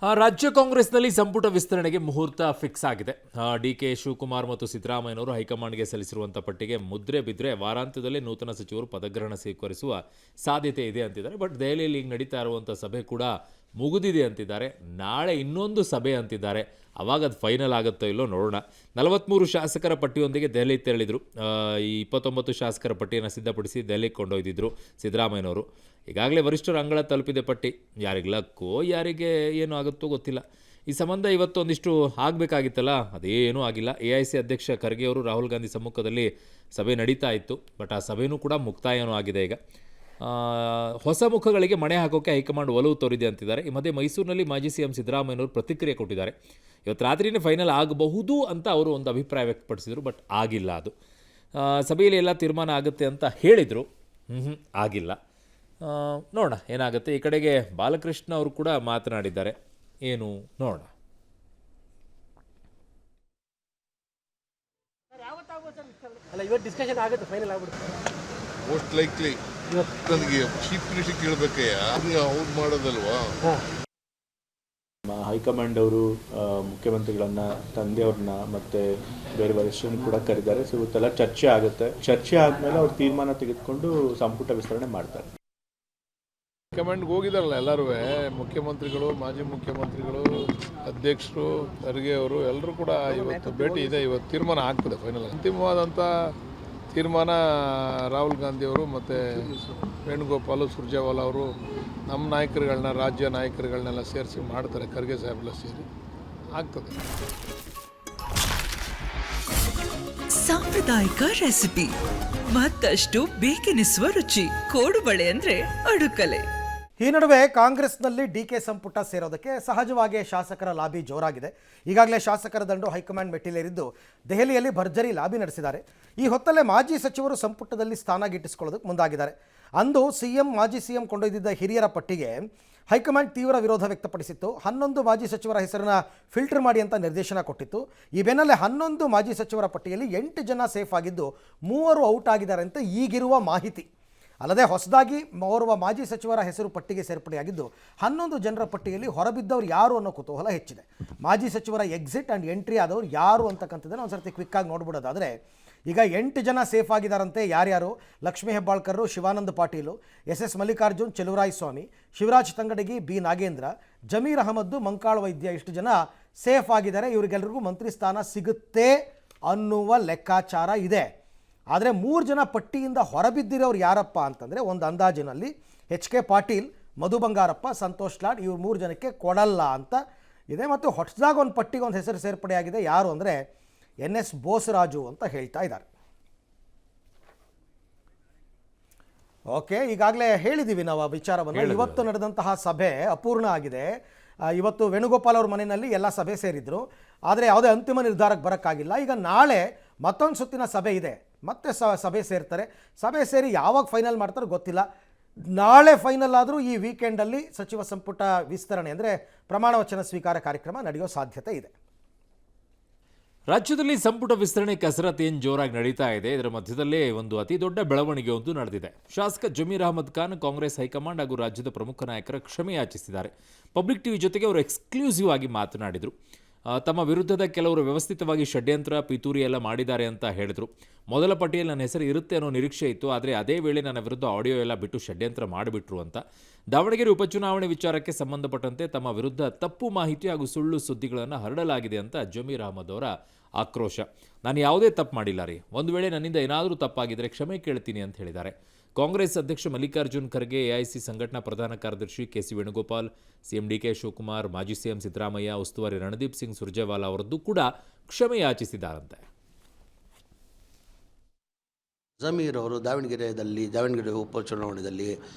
ರಾಜ್ಯ ಕಾಂಗ್ರೆಸ್ನಲ್ಲಿ ಸಂಪುಟ ವಿಸ್ತರಣೆಗೆ ಮುಹೂರ್ತ ಫಿಕ್ಸ್ ಆಗಿದೆ. ಡಿಕೆ ಶಿವಕುಮಾರ್ ಮತ್ತು ಸಿದ್ದರಾಮಯ್ಯನವರು ಹೈಕಮಾಂಡ್ಗೆ ಸಲ್ಲಿಸಿರುವಂಥ ಪಟ್ಟಿಗೆ ಮುದ್ರೆ ಬಿದ್ದರೆ ವಾರಾಂತ್ಯದಲ್ಲೇ ನೂತನ ಸಚಿವರು ಪದಗ್ರಹಣ ಸ್ವೀಕರಿಸುವ ಸಾಧ್ಯತೆ ಇದೆ ಅಂತಿದ್ದಾರೆ. ಬಟ್ ದೆಹಲಿಯಲ್ಲಿ ಈಗ ನಡೀತಾ ಇರುವಂಥ ಸಭೆ ಕೂಡ ಮುಗಿದಿದೆ ಅಂತಿದ್ದಾರೆ. ನಾಳೆ ಇನ್ನೊಂದು ಸಭೆ ಅಂತಿದ್ದಾರೆ. ಅವಾಗ ಅದು ಫೈನಲ್ ಆಗುತ್ತೋ ಇಲ್ಲೋ ನೋಡೋಣ. 43 ಶಾಸಕರ ಪಟ್ಟಿಯೊಂದಿಗೆ ದೆಹಲಿಗೆ ತೆರಳಿದರು. ಈ 29 ಶಾಸಕರ ಪಟ್ಟಿಯನ್ನು ಸಿದ್ಧಪಡಿಸಿ ದೆಹಲಿಗೆ ಕೊಂಡೊಯ್ದಿದ್ರು ಸಿದ್ದರಾಮಯ್ಯನವರು. ಈಗಾಗಲೇ ವರಿಷ್ಠರ ಅಂಗಳ ತಲುಪಿದೆ ಪಟ್ಟಿ. ಯಾರಿಗೆ ಲಕ್ಕೋ ಯಾರಿಗೆ ಏನು ಆಗುತ್ತೋ ಗೊತ್ತಿಲ್ಲ. ಈ ಸಂಬಂಧ ಇವತ್ತೊಂದಿಷ್ಟು ಆಗಬೇಕಾಗಿತ್ತಲ್ಲ, ಅದೇನೂ ಆಗಿಲ್ಲ. AIC ಅಧ್ಯಕ್ಷ ಖರ್ಗೆ ಅವರು ರಾಹುಲ್ ಗಾಂಧಿ ಸಮ್ಮುಖದಲ್ಲಿ ಸಭೆ ನಡೀತಾ ಇತ್ತು. ಬಟ್ ಆ ಸಭೆಯೂ ಕೂಡ ಮುಕ್ತಾಯನೂ ಆಗಿದೆ. ಈಗ ಹೊಸ ಮುಖಗಳಿಗೆ ಮಣೆ ಹಾಕೋಕ್ಕೆ ಹೈಕಮಾಂಡ್ ಒಲವು ತೋರಿದೆ ಅಂತಿದ್ದಾರೆ. ಈ ಮಧ್ಯೆ ಮೈಸೂರಿನಲ್ಲಿ ಮಾಜಿ CM ಸಿದ್ದರಾಮಯ್ಯನವರು ಪ್ರತಿಕ್ರಿಯೆ ಕೊಟ್ಟಿದ್ದಾರೆ. ಇವತ್ತು ರಾತ್ರಿಯೇ ಫೈನಲ್ ಆಗಬಹುದು ಅಂತ ಅವರು ಒಂದು ಅಭಿಪ್ರಾಯ ವ್ಯಕ್ತಪಡಿಸಿದರು. ಬಟ್ ಆಗಿಲ್ಲ. ಅದು ಸಭೆಯಲ್ಲಿ ಎಲ್ಲ ತೀರ್ಮಾನ ಆಗುತ್ತೆ ಅಂತ ಹೇಳಿದರು. ಆಗಿಲ್ಲ. ನೋಡೋಣ ಏನಾಗುತ್ತೆ. ಈ ಕಡೆಗೆ ಬಾಲಕೃಷ್ಣ ಅವರು ಕೂಡ ಮಾತನಾಡಿದ್ದಾರೆ. ಏನು ನೋಡೋಣ. ಡಿಸ್ಕಷನ್ ಆಗುತ್ತೆ, ಫೈನಲ್ ಆಗ್ಬಿಡುತ್ತೆ ಮೋಸ್ಟ್ ಲೈಕ್ಲಿ. ನನಗೆ ಚೀಫ್ ಮಿನಿಸ್ಟರ್ ಕೇಳಬೇಕಯ್ಯ, ಅವ್ರು ಮಾಡೋದಲ್ವಾ. ಹೈಕಮಾಂಡ್ ಅವರು ಮುಖ್ಯಮಂತ್ರಿಗಳನ್ನ, ತಂದೆಯವ್ರನ್ನ ಮತ್ತೆ ಬೇರೆ ವರಿಷ್ಠರನ್ನು ಕೂಡ ಕರೆದಿದ್ದಾರೆ. ಸೊ ಇವತ್ತೆಲ್ಲ ಚರ್ಚೆ ಆಗುತ್ತೆ. ಚರ್ಚೆ ಆದಮೇಲೆ ಅವ್ರು ತೀರ್ಮಾನ ತೆಗೆದುಕೊಂಡು ಸಂಪುಟ ವಿಸ್ತರಣೆ ಮಾಡ್ತಾರೆ. ಹೈಕಮಾಂಡ್ಗೆ ಹೋಗಿದಾರಲ್ಲ ಎಲ್ಲರೂ, ಮುಖ್ಯಮಂತ್ರಿಗಳು, ಮಾಜಿ ಮುಖ್ಯಮಂತ್ರಿಗಳು, ಅಧ್ಯಕ್ಷರು, ಖರ್ಗೆ ಅವರು ಎಲ್ಲರೂ ಕೂಡ ಇವತ್ತು ಭೇಟಿ ಇದೆ. ಇವತ್ತು ತೀರ್ಮಾನ ಆಗ್ತದೆ ಫೈನಲ್. ಅಂತಿಮವಾದಂಥ ತೀರ್ಮಾನ ರಾಹುಲ್ ಗಾಂಧಿಯವರು ಮತ್ತು ವೇಣುಗೋಪಾಲ್, ಸುರ್ಜೇವಾಲಾ ಅವರು ನಮ್ಮ ನಾಯಕರುಗಳನ್ನ, ರಾಜ್ಯ ನಾಯಕರುಗಳನ್ನೆಲ್ಲ ಸೇರಿಸಿ ಮಾಡ್ತಾರೆ. ಖರ್ಗೆ ಸಾಹೇಬೆಲ್ಲ ಸೇರಿ ಆಗ್ತದೆ. ಸಾಂಪ್ರದಾಯಿಕ ರೆಸಿಪಿ, ಮತ್ತಷ್ಟು ಬೇಕೆನಿಸುವ ರುಚಿ. ಕೋಡುಬಳೆ ಅಂದ್ರೆ ಅಡುಕಲೆ. ಈ ನಡುವೆ ಕಾಂಗ್ರೆಸ್ನಲ್ಲಿ ಡಿಕೆ ಸಂಪುಟ ಸೇರೋದಕ್ಕೆ ಸಹಜವಾಗಿ ಶಾಸಕರ ಲಾಬಿ ಜೋರಾಗಿದೆ. ಈಗಾಗಲೇ ಶಾಸಕರ ದಂಡು ಹೈಕಮಾಂಡ್ ಮೆಟ್ಟಿಲೇರಿದ್ದು ದೆಹಲಿಯಲ್ಲಿ ಭರ್ಜರಿ ಲಾಬಿ ನಡೆಸಿದ್ದಾರೆ. ಈ ಹೊತ್ತಲ್ಲೇ ಮಾಜಿ ಸಚಿವರು ಸಂಪುಟದಲ್ಲಿ ಸ್ಥಾನ ಗಿಟ್ಟಿಸಿಕೊಳ್ಳೋದಕ್ಕೆ ಮುಂದಾಗಿದ್ದಾರೆ. ಅಂದು ಮಾಜಿ CM ಕೊಂಡೊಯ್ದಿದ್ದ ಹಿರಿಯರ ಪಟ್ಟಿಗೆ ಹೈಕಮಾಂಡ್ ತೀವ್ರ ವಿರೋಧ ವ್ಯಕ್ತಪಡಿಸಿತ್ತು. 11 ಮಾಜಿ ಸಚಿವರ ಹೆಸರನ್ನ ಫಿಲ್ಟರ್ ಮಾಡಿ ಅಂತ ನಿರ್ದೇಶನ ಕೊಟ್ಟಿತ್ತು. ಈ ಬೆನ್ನಲ್ಲೇ 11 ಮಾಜಿ ಸಚಿವರ ಪಟ್ಟಿಯಲ್ಲಿ 8 ಜನ ಸೇಫ್ ಆಗಿದ್ದು 3 ಔಟ್ ಆಗಿದ್ದಾರೆ ಅಂತ ಈಗಿರುವ ಮಾಹಿತಿ. ಅಲ್ಲದೆ ಹೊಸದಾಗಿ ಓರ್ವ ಮಾಜಿ ಸಚಿವರ ಹೆಸರು ಪಟ್ಟಿಗೆ ಸೇರ್ಪಡೆಯಾಗಿದ್ದು 11 ಜನರ ಪಟ್ಟಿಯಲ್ಲಿ ಹೊರಬಿದ್ದವರು ಯಾರು ಅನ್ನೋ ಕುತೂಹಲ ಹೆಚ್ಚಿದೆ. ಮಾಜಿ ಸಚಿವರ ಎಕ್ಸಿಟ್ ಆ್ಯಂಡ್ ಎಂಟ್ರಿ ಆದವರು ಯಾರು ಅಂತಕ್ಕಂಥದ್ದನ್ನು ಒಂದು ಸರ್ತಿ ಕ್ವಿಕ್ಕಾಗಿ ನೋಡ್ಬಿಡೋದಾದರೆ, ಈಗ 8 ಜನ ಸೇಫ್ ಆಗಿದ್ದಾರಂತೆ. ಯಾರ್ಯಾರು? ಲಕ್ಷ್ಮೀ ಹೆಬ್ಬಾಳ್ಕರ್, ಶಿವಾನಂದ ಪಾಟೀಲು, SS ಮಲ್ಲಿಕಾರ್ಜುನ್, ಚೆಲುವರಾಯಸ್ವಾಮಿ, ಶಿವರಾಜ್ ತಂಗಡಗಿ, B ನಾಗೇಂದ್ರ, ಜಮೀರ್ ಅಹಮದ್, ಮಂಕಾಳ ವೈದ್ಯ, ಇಷ್ಟು ಜನ ಸೇಫ್ ಆಗಿದ್ದಾರೆ. ಇವರಿಗೆಲ್ಲರಿಗೂ ಮಂತ್ರಿ ಸ್ಥಾನ ಸಿಗುತ್ತೆ ಅನ್ನುವ ಲೆಕ್ಕಾಚಾರ ಇದೆ. ಆದರೆ 3 ಜನ ಪಟ್ಟಿಯಿಂದ ಹೊರಬಿದ್ದಿರೋರು ಯಾರಪ್ಪ ಅಂತಂದರೆ, ಒಂದು ಅಂದಾಜಿನಲ್ಲಿ HK ಪಾಟೀಲ್, ಮಧು ಬಂಗಾರಪ್ಪ, ಸಂತೋಷ್ ಲಾಡ್, ಇವ್ರು 3 ಜನಕ್ಕೆ ಕೊಡಲ್ಲ ಅಂತ ಇದೆ. ಮತ್ತು ಹೊಸದಾಗಿ ಒಂದು ಪಟ್ಟಿಗೆ ಒಂದು ಹೆಸರು ಸೇರ್ಪಡೆಯಾಗಿದೆ. ಯಾರು ಅಂದರೆ NS ಬೋಸರಾಜು ಅಂತ ಹೇಳ್ತಾ ಇದ್ದಾರೆ. ಓಕೆ, ಈಗಾಗಲೇ ಹೇಳಿದ್ದೀವಿ ನಾವು ಆ ವಿಚಾರವನ್ನು. ಇವತ್ತು ನಡೆದಂತಹ ಸಭೆ ಅಪೂರ್ಣ ಆಗಿದೆ. ಇವತ್ತು ವೇಣುಗೋಪಾಲ್ ಅವ್ರ ಮನೆಯಲ್ಲಿ ಎಲ್ಲ ಸಭೆ ಸೇರಿದ್ರು. ಆದರೆ ಯಾವುದೇ ಅಂತಿಮ ನಿರ್ಧಾರಕ್ಕೆ ಬರೋಕ್ಕಾಗಿಲ್ಲ. ಈಗ ನಾಳೆ ಮತ್ತೊಂದು ಸುತ್ತಿನ ಸಭೆ ಇದೆ. ಮತ್ತೆ ಸಭೆ ಸೇರ್ತಾರೆ. ಸಭೆ ಸೇರಿ ಯಾವಾಗ ಫೈನಲ್ ಮಾಡ್ತಾರೋ ಗೊತ್ತಿಲ್ಲ. ನಾಳೆ ಫೈನಲ್ ಆದರೂ ಈ ವೀಕೆಂಡಲ್ಲಿ ಸಚಿವ ಸಂಪುಟ ವಿಸ್ತರಣೆ ಅಂದರೆ ಪ್ರಮಾಣ ವಚನ ಸ್ವೀಕಾರ ಕಾರ್ಯಕ್ರಮ ನಡೆಯೋ ಸಾಧ್ಯತೆ ಇದೆ. ರಾಜ್ಯದಲ್ಲಿ ಸಂಪುಟ ವಿಸ್ತರಣೆ ಕಸರತ್ತು ಏನು ಜೋರಾಗಿ ನಡೀತಾ ಇದೆ. ಇದರ ಮಧ್ಯದಲ್ಲೇ ಒಂದು ಅತಿ ದೊಡ್ಡ ಬೆಳವಣಿಗೆ ಒಂದು ನಡೆದಿದೆ. ಶಾಸಕ ಜಮೀರ್ ಅಹಮದ್ ಖಾನ್ ಕಾಂಗ್ರೆಸ್ ಹೈಕಮಾಂಡ್ ಹಾಗೂ ರಾಜ್ಯದ ಪ್ರಮುಖ ನಾಯಕರ ಕ್ಷಮೆ ಯಾಚಿಸಿದ್ದಾರೆ. ಪಬ್ಲಿಕ್ ಟಿವಿ ಜೊತೆಗೆ ಅವರು ಎಕ್ಸ್ಕ್ಲೂಸಿವ್ ಆಗಿ ಮಾತನಾಡಿದರು. ತಮ್ಮ ವಿರುದ್ಧದ ಕೆಲವರು ವ್ಯವಸ್ಥಿತವಾಗಿ ಷಡ್ಯಂತ್ರ, ಪಿತೂರಿ ಎಲ್ಲ ಮಾಡಿದ್ದಾರೆ ಅಂತ ಹೇಳಿದರು. ಮೊದಲ ಪಟ್ಟಿಯಲ್ಲಿ ನನ್ನ ಹೆಸರು ಇರುತ್ತೆ ಅನ್ನೋ ನಿರೀಕ್ಷೆ ಇತ್ತು. ಆದರೆ ಅದೇ ವೇಳೆ ನನ್ನ ವಿರುದ್ಧ ಆಡಿಯೋ ಎಲ್ಲ ಬಿಟ್ಟು ಷಡ್ಯಂತ್ರ ಮಾಡಿಬಿಟ್ರು ಅಂತ. ದಾವಣಗೆರೆ ಉಪಚುನಾವಣೆ ವಿಚಾರಕ್ಕೆ ಸಂಬಂಧಪಟ್ಟಂತೆ ತಮ್ಮ ವಿರುದ್ಧ ತಪ್ಪು ಮಾಹಿತಿ ಹಾಗೂ ಸುಳ್ಳು ಸುದ್ದಿಗಳನ್ನು ಹರಡಲಾಗಿದೆ ಅಂತ ಜಮೀರ್ ಅಹಮದ್ ಅವರ ಆಕ್ರೋಶ. ನಾನು ಯಾವುದೇ ತಪ್ಪು ಮಾಡಿಲ್ಲ ರೀ. ಒಂದು ವೇಳೆ ನನ್ನಿಂದ ಏನಾದರೂ ತಪ್ಪಾಗಿದ್ದರೆ ಕ್ಷಮೆ ಕೇಳ್ತೀನಿ ಅಂತ ಹೇಳಿದ್ದಾರೆ. ಕಾಂಗ್ರೆಸ್ ಅಧ್ಯಕ್ಷ ಮಲ್ಲಿಕಾರ್ಜುನ್ ಖರ್ಗೆ, AIC ಸಂಘಟನಾ ಪ್ರಧಾನ ಕಾರ್ಯದರ್ಶಿ KC Venugopal, CM DK Shivakumar, ಮಾಜಿ CM ಸಿದ್ದರಾಮಯ್ಯ, ಉಸ್ತುವಾರಿ ರಣದೀಪ್ ಸಿಂಗ್ ಸುರ್ಜೇವಾಲಾ ಅವರದ್ದು ಕೂಡ ಕ್ಷಮೆ ಯಾಚಿಸಿದ್ದಾರಂತೆ. ಜಮೀರ್ ಅವರು ದಾವಣಗೆರೆ ಉಪಚುನಾವಣೆಯಲ್ಲಿ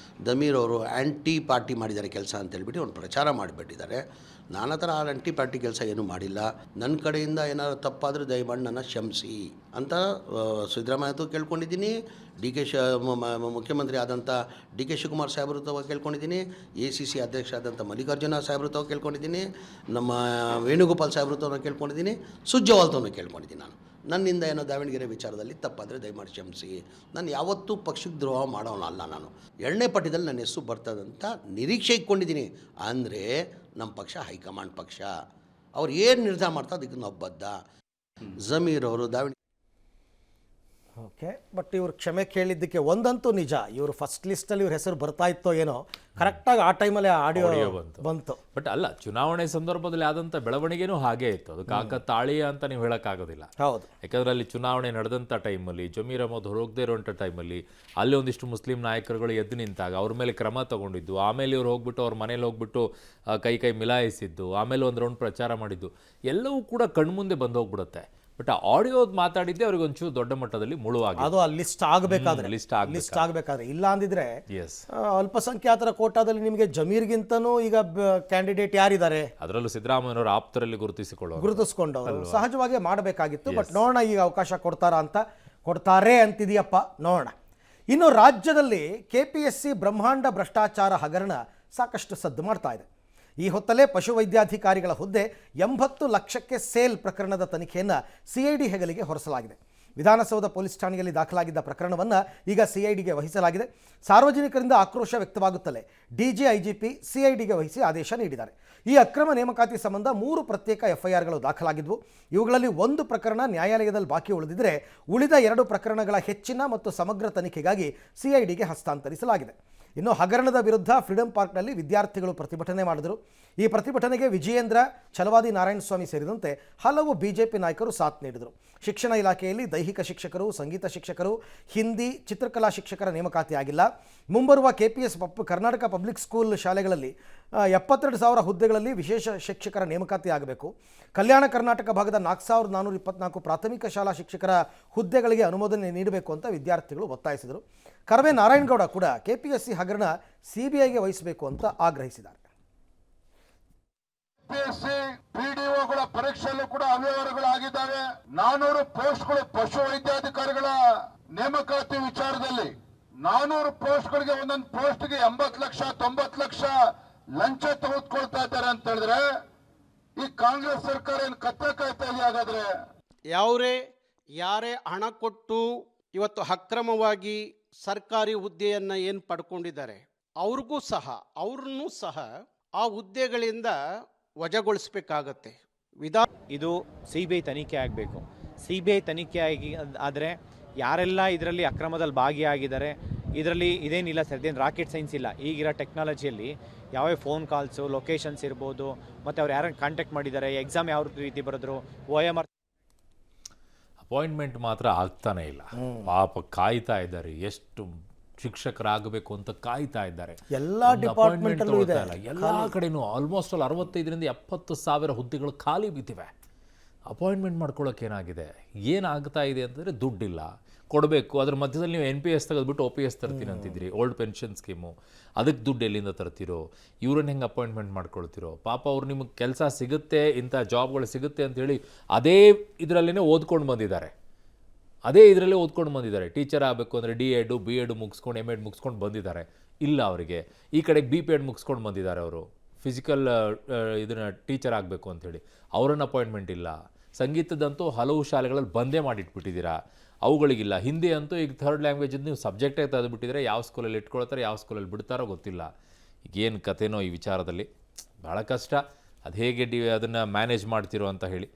ಜಮೀರ್ ಅವರು ಆ್ಯಂಟಿ ಪಾರ್ಟಿ ಮಾಡಿದ್ದಾರೆ ಕೆಲಸ ಅಂತ ಹೇಳ್ಬಿಟ್ಟು ಒಂದು ಪ್ರಚಾರ ಮಾಡಿಬಿಟ್ಟಿದ್ದಾರೆ. ನಾನು ಆ ಥರ ಆ್ಯಂಟಿ ಪಾರ್ಟಿ ಕೆಲಸ ಏನೂ ಮಾಡಿಲ್ಲ. ನನ್ನ ಕಡೆಯಿಂದ ಏನಾದ್ರು ತಪ್ಪಾದರೆ ದಯಮಾಡಿ ನನ್ನ ಕ್ಷಮಿಸಿ ಅಂತ ಸಿದ್ದರಾಮಯ್ಯ ಕೇಳ್ಕೊಂಡಿದ್ದೀನಿ. ಮುಖ್ಯಮಂತ್ರಿ ಆದಂಥ DK ಶಿವಕುಮಾರ್ ಸಾಹೇಬ್ರ ತಾವು ಕೇಳ್ಕೊಂಡಿದ್ದೀನಿ. ACC ಅಧ್ಯಕ್ಷ ಆದಂಥ ಮಲ್ಲಿಕಾರ್ಜುನ ಸಾಹೇಬ್ರ ತಾವು ಕೇಳ್ಕೊಂಡಿದ್ದೀನಿ. ನಮ್ಮ ವೇಣುಗೋಪಾಲ್ ಸಾಹೇಬ್ರ ತಾವು ಕೇಳ್ಕೊಂಡಿದ್ದೀನಿ. ಸುರ್ಜೇವಾಲಾ ತಾವು ಕೇಳ್ಕೊಂಡಿದ್ದೀನಿ. ನಾನು ನನ್ನಿಂದ ಏನೋ ದಾವಣಗೆರೆ ವಿಚಾರದಲ್ಲಿ ತಪ್ಪಾದರೆ ದಯಮಾಡಿ ಕ್ಷಮಿಸಿ. ನಾನು ಯಾವತ್ತೂ ಪಕ್ಷಕ್ಕೆ ದ್ರೋಹ ಮಾಡೋಣ ಅಲ್ಲ. ನಾನು 2ನೇ ಪಟ್ಟಿಯಲ್ಲಿ ನನ್ನ ಹೆಸರು ಬರ್ತದಂತ ನಿರೀಕ್ಷೆ ಇಟ್ಕೊಂಡಿದ್ದೀನಿ. ಅಂದರೆ ನಮ್ಮ ಪಕ್ಷ ಹೈಕಮಾಂಡ್ ಪಕ್ಷ, ಅವ್ರು ಏನು ನಿರ್ಧಾರ ಮಾಡ್ತಾರೆ ಅದಕ್ಕೆ ನಾವು ಬದ್ಧ. ಜಮೀರ್ ಅವರು ದಾವಣಗೆರೆ ಓಕೆ, ಬಟ್ ಇವ್ರು ಕ್ಷಮೆ ಕೇಳಿದ್ದಕ್ಕೆ ಒಂದಂತೂ ನಿಜ, ಇವರು ಫಸ್ಟ್ ಲಿಸ್ಟಲ್ಲಿ ಇವ್ರ ಹೆಸರು ಬರ್ತಾ ಇತ್ತೋ ಏನೋ, ಕರೆಕ್ಟಾಗಿ ಆ ಟೈಮಲ್ಲಿ ಆಡಿಯೋ ಬಂತು. ಬಟ್ ಅಲ್ಲ, ಚುನಾವಣೆ ಸಂದರ್ಭದಲ್ಲಿ ಆದಂಥ ಬೆಳವಣಿಗೆನೂ ಹಾಗೇ ಇತ್ತು. ಅದು ಕಾಕತಾಳೀಯ ಅಂತ ನೀವು ಹೇಳೋಕ್ಕಾಗೋದಿಲ್ಲ. ಹೌದು, ಯಾಕಂದರೆ ಅಲ್ಲಿ ಚುನಾವಣೆ ನಡೆದಂಥ ಟೈಮಲ್ಲಿ ಜಮೀರ್ ಅಹಮದ್ ಹೊರಗದೇ ಇರುವಂಥ ಟೈಮಲ್ಲಿ ಅಲ್ಲಿ ಒಂದಿಷ್ಟು ಮುಸ್ಲಿಂ ನಾಯಕರುಗಳು ಎದ್ದು ನಿಂತಾಗ ಅವ್ರ ಮೇಲೆ ಕ್ರಮ ತಗೊಂಡಿದ್ದು, ಆಮೇಲೆ ಇವ್ರು ಹೋಗ್ಬಿಟ್ಟು ಅವ್ರ ಮನೇಲಿ ಹೋಗ್ಬಿಟ್ಟು ಕೈ ಮಿಲಾಯಿಸಿದ್ದು, ಆಮೇಲೆ ಒಂದು ರೌಂಡ್ ಪ್ರಚಾರ ಮಾಡಿದ್ದು ಎಲ್ಲವೂ ಕೂಡ ಕಣ್ಮುಂದೆ ಬಂದೋಗ್ಬಿಡುತ್ತೆ. ಬಟ್ ಆ ಆಡಿಯೋದು ಮಾತಾಡಿದ್ದೆ ಅವ್ರಿಗೆ ಒಂಚೂರು ದೊಡ್ಡ ಮಟ್ಟದಲ್ಲಿ ಮುಳುವಾಗಿ ಅದು ಆ ಲಿಸ್ಟ್ ಆಗಬೇಕಾದ್ರೆ ಲಿಸ್ಟ್ ಆಗಬೇಕಾದ್ರೆ ಇಲ್ಲ ಅಂದಿದ್ರೆ ಎಸ್, ಅಲ್ಪಸಂಖ್ಯಾತರ ಕೋಟಾದಲ್ಲಿ ನಿಮಗೆ ಜಮೀರ್ಗಿಂತನೂ ಈಗ ಕ್ಯಾಂಡಿಡೇಟ್ ಯಾರಿದ್ದಾರೆ ಅದರಲ್ಲೂ ಸಿದ್ದರಾಮಯ್ಯನವರ ಆಪ್ತರಲ್ಲಿ ಗುರುತಿಸ್ಕೊಂಡವರು ಸಹಜವಾಗಿ ಮಾಡಬೇಕಾಗಿತ್ತು. ಬಟ್ ನೋಡೋಣ ಈಗ ಅವಕಾಶ ಕೊಡ್ತಾರೆ ಅಂತಿದೆಯಪ್ಪ, ನೋಡೋಣ. ಇನ್ನು ರಾಜ್ಯದಲ್ಲಿ KPSC ಬ್ರಹ್ಮಾಂಡ ಭ್ರಷ್ಟಾಚಾರ ಹಗರಣ ಸಾಕಷ್ಟು ಸದ್ದು ಮಾಡ್ತಾ ಇದೆ. ಈ ಹೊತ್ತಲೇ ಪಶುವೈದ್ಯಾಧಿಕಾರಿಗಳ ಹುದ್ದೆ 80 ಲಕ್ಷಕ್ಕೆ ಸೇಲ್ ಪ್ರಕರಣದ ತನಿಖೆಯನ್ನು CID ಹೆಗಲಿಗೆ ಹೊರಸಲಾಗಿದೆ. ವಿಧಾನಸೌಧ ಪೊಲೀಸ್ ಠಾಣೆಯಲ್ಲಿ ದಾಖಲಾಗಿದ್ದ ಪ್ರಕರಣವನ್ನು ಈಗ CIDಗೆ ವಹಿಸಲಾಗಿದೆ. ಸಾರ್ವಜನಿಕರಿಂದ ಆಕ್ರೋಶ ವ್ಯಕ್ತವಾಗುತ್ತಲೇ DGIGP CIDಗೆ ವಹಿಸಿ ಆದೇಶ ನೀಡಿದ್ದಾರೆ. ಈ ಅಕ್ರಮ ನೇಮಕಾತಿ ಸಂಬಂಧ 3 ಪ್ರತ್ಯೇಕ FIRಗಳು ದಾಖಲಾಗಿದ್ವು. ಇವುಗಳಲ್ಲಿ 1 ಪ್ರಕರಣ ನ್ಯಾಯಾಲಯದಲ್ಲಿ ಬಾಕಿ ಉಳಿದಿದ್ದರೆ ಉಳಿದ 2 ಪ್ರಕರಣಗಳ ಹೆಚ್ಚಿನ ಮತ್ತು ಸಮಗ್ರ ತನಿಖೆಗಾಗಿ CIDಗೆ ಹಸ್ತಾಂತರಿಸಲಾಗಿದೆ. ಇನ್ನು ಹಗರಣದ ವಿರುದ್ಧ ಫ್ರೀಡಂ ಪಾರ್ಕ್ನಲ್ಲಿ ವಿದ್ಯಾರ್ಥಿಗಳು ಪ್ರತಿಭಟನೆ ಮಾಡಿದರು. ಈ ಪ್ರತಿಭಟನೆಗೆ ವಿಜಯೇಂದ್ರ, ಛಲವಾದಿ ನಾರಾಯಣಸ್ವಾಮಿ ಸೇರಿದಂತೆ ಹಲವು BJP ನಾಯಕರು ಸಾಥ್ ನೀಡಿದರು. ಶಿಕ್ಷಣ ಇಲಾಖೆಯಲ್ಲಿ ದೈಹಿಕ ಶಿಕ್ಷಕರು, ಸಂಗೀತ ಶಿಕ್ಷಕರು, ಹಿಂದಿ, ಚಿತ್ರಕಲಾ ಶಿಕ್ಷಕರ ನೇಮಕಾತಿ ಆಗಿಲ್ಲ. ಮುಂಬರುವ KPS ಕರ್ನಾಟಕ ಪಬ್ಲಿಕ್ ಸ್ಕೂಲ್ ಶಾಲೆಗಳಲ್ಲಿ 72,000 ಹುದ್ದೆಗಳಲ್ಲಿ ವಿಶೇಷ ಶಿಕ್ಷಕರ ನೇಮಕಾತಿ ಆಗಬೇಕು. ಕಲ್ಯಾಣ ಕರ್ನಾಟಕ ಭಾಗದ 4,424 ಪ್ರಾಥಮಿಕ ಶಾಲಾ ಶಿಕ್ಷಕರ ಹುದ್ದೆಗಳಿಗೆ ಅನುಮೋದನೆ ನೀಡಬೇಕು ಅಂತ ವಿದ್ಯಾರ್ಥಿಗಳು ಒತ್ತಾಯಿಸಿದರು. ಕರವೇ ನಾರಾಯಣಗೌಡ ಕೂಡ KPSC ಹಗರಣ CBIಗೆ ವಹಿಸಬೇಕು ಅಂತ ಆಗ್ರಹಿಸಿದ್ದಾರೆ. PDOಗಳ ಪರೀಕ್ಷೆಯಲ್ಲೂ ಕೂಡ ಅವ್ಯವಹಾರಗಳಾಗಿದ್ದಾವೆ. 400 ಪೋಸ್ಟ್ಗಳು ಪಶು ವೈದ್ಯಾಧಿಕಾರಿಗಳ ನೇಮಕಾತಿ ವಿಚಾರದಲ್ಲಿ 400 ಪೋಸ್ಟ್ಗಳಿಗೆ ಒಂದೊಂದು ಪೋಸ್ಟ್ಗೆ 80 ಲಕ್ಷ 90 ಲಕ್ಷ ಲಂಚ ತೆಗೆದುಕೊಳ್ತಾ ಇದ್ದಾರೆ ಅಂತ ಹೇಳಿದ್ರೆ ಈ ಕಾಂಗ್ರೆಸ್ ಸರ್ಕಾರ ಏನು ಕತ್ತೆ ಕಾಯ್ತಾ ಇದೆಯಾ? ಹಾಗಾದ್ರೆ ಯಾರೇ ಹಣ ಕೊಟ್ಟು ಇವತ್ತು ಅಕ್ರಮವಾಗಿ ಸರ್ಕಾರಿ ಹುದ್ದೆಯನ್ನು ಏನು ಪಡ್ಕೊಂಡಿದ್ದಾರೆ ಅವ್ರನ್ನೂ ಸಹ ಆ ಹುದ್ದೆಗಳಿಂದ ವಜಾಗೊಳಿಸಬೇಕಾಗತ್ತೆ. ಇದು CBI ತನಿಖೆ ಆಗಬೇಕು. CBI ತನಿಖೆ ಆದರೆ ಯಾರೆಲ್ಲ ಇದರಲ್ಲಿ ಅಕ್ರಮದಲ್ಲಿ ಭಾಗಿಯಾಗಿದ್ದಾರೆ, ಇದರಲ್ಲಿ ಇದೇನಿಲ್ಲ ಸರ್, ಇದೇನು ರಾಕೆಟ್ ಸೈನ್ಸ್ ಇಲ್ಲ. ಈಗಿರೋ ಟೆಕ್ನಾಲಜಿಯಲ್ಲಿ ಯಾವ್ಯಾವ ಫೋನ್ ಕಾಲ್ಸು, ಲೊಕೇಶನ್ಸ್ ಇರ್ಬೋದು, ಮತ್ತು ಅವ್ರು ಯಾರನ್ನು ಕಾಂಟ್ಯಾಕ್ಟ್ ಮಾಡಿದ್ದಾರೆ, ಎಕ್ಸಾಮ್ ಯಾವ ರೀತಿ ಬರೆದ್ರು, OMR ಅಪಾಯಿಂಟ್ಮೆಂಟ್ ಮಾತ್ರ ಆಗ್ತಾನೆ ಇಲ್ಲ. ಪಾಪ ಕಾಯ್ತಾ ಇದ್ದಾರೆ, ಎಷ್ಟು ಶಿಕ್ಷಕರಾಗಬೇಕು ಅಂತ ಕಾಯ್ತಾ ಇದ್ದಾರೆ. ಎಲ್ಲ ಡಿಪಾರ್ಟ್ಮೆಂಟಲ್ಲೂ ಇದೆ, ಎಲ್ಲ ಕಡೆನೂ ಆಲ್ಮೋಸ್ಟ್ 65,000 ರಿಂದ 70,000 ಹುದ್ದೆಗಳು ಖಾಲಿ ಬಿದ್ದಿವೆ. ಅಪಾಯಿಂಟ್ಮೆಂಟ್ ಮಾಡ್ಕೊಳ್ಳೋಕೆ ಏನಾಗ್ತಾ ಇದೆ ಅಂತಂದರೆ ದುಡ್ಡಿಲ್ಲ, ಕೊಡಬೇಕು. ಅದ್ರ ಮಧ್ಯದಲ್ಲಿ ನೀವು NPS ತೆಗೆದುಬಿಟ್ಟು OPS ತರ್ತೀನಿ ಅಂತಿದ್ರಿ, ಓಲ್ಡ್ ಪೆನ್ಷನ್ ಸ್ಕೀಮು, ಅದಕ್ಕೆ ದುಡ್ಡು ಎಲ್ಲಿಂದ ತರ್ತಿರೋ, ಇವ್ರನ್ನ ಹೆಂಗೆ ಅಪಾಯಿಂಟ್ಮೆಂಟ್ ಮಾಡ್ಕೊಳ್ತಿರೋ? ಪಾಪ ಅವ್ರು ನಿಮಗೆ ಕೆಲಸ ಸಿಗುತ್ತೆ, ಇಂಥ ಜಾಬ್ಗಳು ಸಿಗುತ್ತೆ ಅಂಥೇಳಿ ಅದೇ ಇದರಲ್ಲೇ ಓದ್ಕೊಂಡು ಬಂದಿದ್ದಾರೆ. ಟೀಚರ್ ಆಗಬೇಕು ಅಂದರೆ D.Ed B.Ed ಮುಗಿಸ್ಕೊಂಡು M.Ed ಮುಗಿಸ್ಕೊಂಡು ಬಂದಿದ್ದಾರೆ. ಇಲ್ಲ ಅವರಿಗೆ ಈ ಕಡೆಗೆ B.Ped ಮುಗಿಸ್ಕೊಂಡು ಬಂದಿದ್ದಾರೆ. ಅವರು ಫಿಸಿಕಲ್ ಇದನ್ನು ಟೀಚರ್ ಆಗಬೇಕು ಅಂಥೇಳಿ ಅವ್ರನ್ನ ಅಪಾಯಿಂಟ್ಮೆಂಟ್ ಇಲ್ಲ. ಸಂಗೀತದಂತೂ ಹಲವು ಶಾಲೆಗಳಲ್ಲಿ ಬಂದೇ ಮಾಡಿಟ್ಬಿಟ್ಟಿದ್ದೀರಾ, ಅವುಗಳಿಗಿಲ್ಲ. ಹಿಂದಿ ಅಂತೂ ಈಗ 3rd ಲ್ಯಾಂಗ್ವೇಜ್ ನೀವು ಸಬ್ಜೆಕ್ಟೇ ತೆಗೆದುಬಿಟ್ಟಿದ್ರೆ ಯಾವ ಸ್ಕೂಲಲ್ಲಿ ಇಟ್ಕೊಳ್ತಾರೆ, ಯಾವ ಸ್ಕೂಲಲ್ಲಿ ಬಿಡ್ತಾರೋ ಗೊತ್ತಿಲ್ಲ. ಈಗೇನು ಕಥೆನೋ ಈ ವಿಚಾರದಲ್ಲಿ ಭಾಳ ಕಷ್ಟ. ಅದು ಹೇಗೆ ಅದನ್ನು ಮ್ಯಾನೇಜ್ ಮಾಡ್ತಿರೋ ಅಂತ ಹೇಳಿ